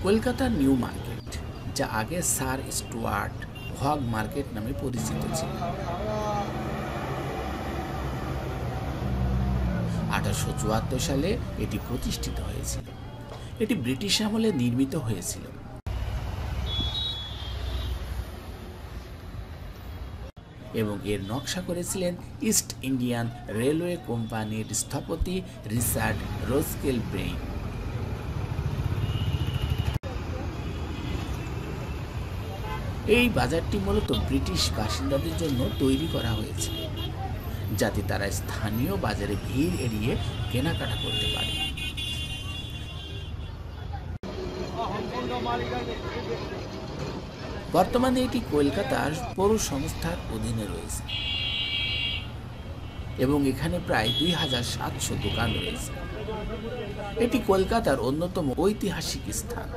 কলকাতার new market, যা আগে স্যার স্টুয়ার্ট হগ মার্কেট নামে পরিচিত ছিল, 1874 সালে এটি প্রতিষ্ঠিত হয়েছিল। এটি ব্রিটিশ আমলে নির্মিত হয়েছিল এবং এর নকশা করেছিলেন ইস্ট ইন্ডিয়ান রেলওয়ে কোম্পানির স্থপতি রিচার্ড রোজকেল ব্রেইন। এই বাজারটি মূলত ব্রিটিশ বাসিন্দাদের জন্য তৈরি করা হয়েছে, যাতে তারা স্থানীয় বাজারে ভিড় এড়িয়ে কেনাকাটা করতে পারে। বর্তমানে এটি কলকাতার পৌর সংস্থার অধীনে রয়েছে এবং এখানে প্রায় 2700 দোকান রয়েছে। এটি কলকাতার অন্যতম ঐতিহাসিক স্থান।